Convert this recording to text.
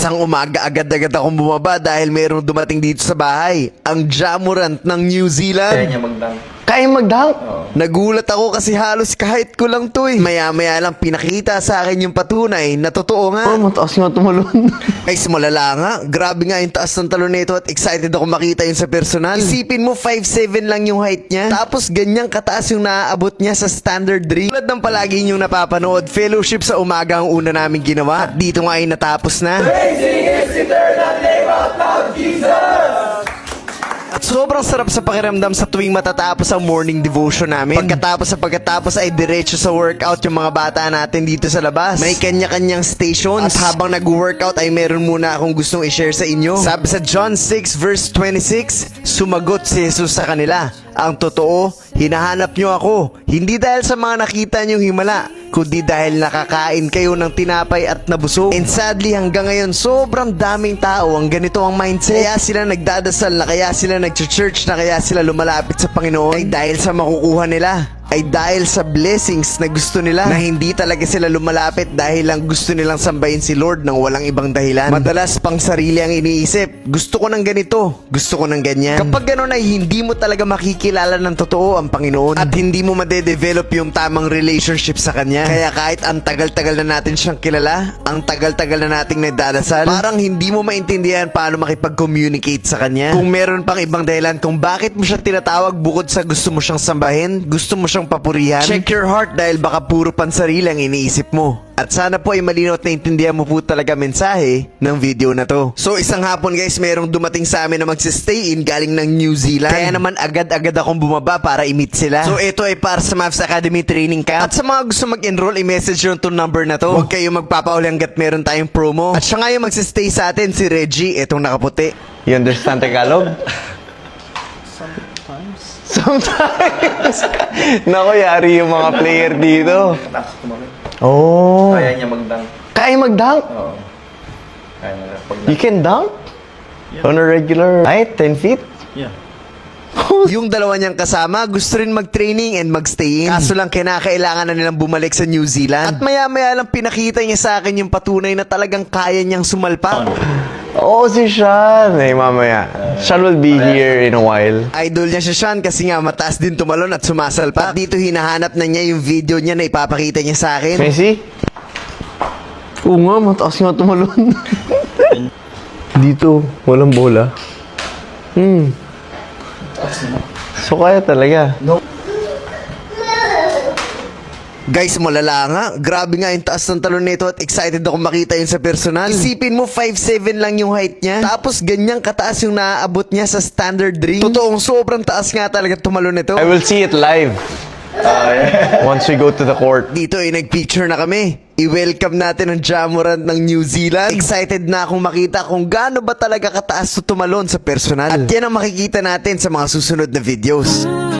Isang umaga agad-agad akong bumaba dahil mayroong dumating dito sa bahay. Ang Jamorant ng New Zealand. Kaya niya magdang. Kaya mag-dunk? Oo. Nagulat ako kasi halos kahit ko lang to eh. Maya-maya lang pinakita sa akin yung patunay na totoo nga. Mataas nga tumalon. Ay, malala nga. Grabe nga yung taas ng talon nito at excited ako makita yun sa personal. Isipin mo, 5'7 lang yung height niya. Tapos ganyang kataas yung naaabot niya sa standard drink. Tulad ng palagi yung napapanood, fellowship sa umaga ang una namin ginawa. At dito nga ay natapos na. At sobrang sarap sa pakiramdam sa tuwing matatapos ang morning devotion namin. Pagkatapos ay diretso sa workout yung mga bata natin dito sa labas. May kanya-kanyang stations. At habang nag-workout ay meron muna akong gustong i-share sa inyo. Sabi sa John 6 verse 26, sumagot si Jesus sa kanila, ang totoo, hinahanap nyo ako, hindi dahil sa mga nakita nyong himala, kundi dahil nakakain kayo ng tinapay at nabusog. And sadly, hanggang ngayon, sobrang daming tao ang ganito ang mindset. Kaya sila nagdadasal na, kaya sila nag-church na, kaya sila lumalapit sa Panginoon ay dahil sa makukuha nila. Ay dahil sa blessings na gusto nila, na hindi talaga sila lumalapit dahil lang gusto nilang sambahin si Lord ng walang ibang dahilan. Madalas pang sarili ang iniisip, gusto ko ng ganito, gusto ko ng ganyan. Kapag gano'n ay hindi mo talaga makikilala ng totoo ang Panginoon at hindi mo madedevelop yung tamang relationship sa Kanya. Kaya kahit ang tagal-tagal na natin siyang kilala, ang tagal-tagal na nating nagdadasal, parang hindi mo maintindihan paano makipag-communicate sa Kanya. Kung meron pang ibang dahilan kung bakit mo siya tinatawag bukod sa gusto mo siyang sambahin, gusto mo siyang papurihan, check your heart dahil baka puro pansarili ang iniisip mo. At sana po ay malinaw at naintindihan mo po talaga mensahe ng video na to. So isang hapon guys, merong dumating sa amin na magsistay in galing ng New Zealand. Kaya naman agad-agad akong bumaba para i-meet sila. So ito ay para sa Mavs Academy Training Camp. At sa mga gusto mag-enroll, i-message yun itong number na to. Huwag kayong magpapauli hanggat meron tayong promo. At siya nga yung magsistay sa atin, si Reggie, itong nakaputi. You understand Tagalog? Sometimes. Naku, yari yung mga player dito. Kataas tumalon. Oh. Kaya niya magdang. Kaya mag-dunk? Oo. Kaya niya You can dunk? On a regular height, 10 feet? Yeah. Yung dalawa niyang kasama, gusto rin mag-training and mag-stay in. Kaso lang kinakailangan na nilang bumalik sa New Zealand. At maya-maya lang pinakita niya sa akin yung patunay na talagang kaya niyang sumalpak. Oo, si Sean. Hey, mamaya. Sean will be here in a while. Idol niya siya Sean kasi nga mataas din tumalon at sumasalpak. At dito hinahanap na niya yung video niya na ipapakita niya sa akin. Messi? Oo nga, mataas nga tumalon. Dito, walang bola. So kaya talaga. Guys, malala nga. Grabe nga yung taas ng talon nito at excited ako makita yun sa personal. Isipin mo, 5'7 lang yung height niya. Tapos ganyang kataas yung naaabot niya sa standard ring. Totoong sobrang taas nga talaga tumalon nito. I will see it live. Once we go to the court. Dito ay nag-picture na kami. I-welcome natin ang Jamorant ng New Zealand. Excited na akong makita kung gaano ba talaga kataas tumalon sa personal. At yan ang makikita natin sa mga susunod na videos.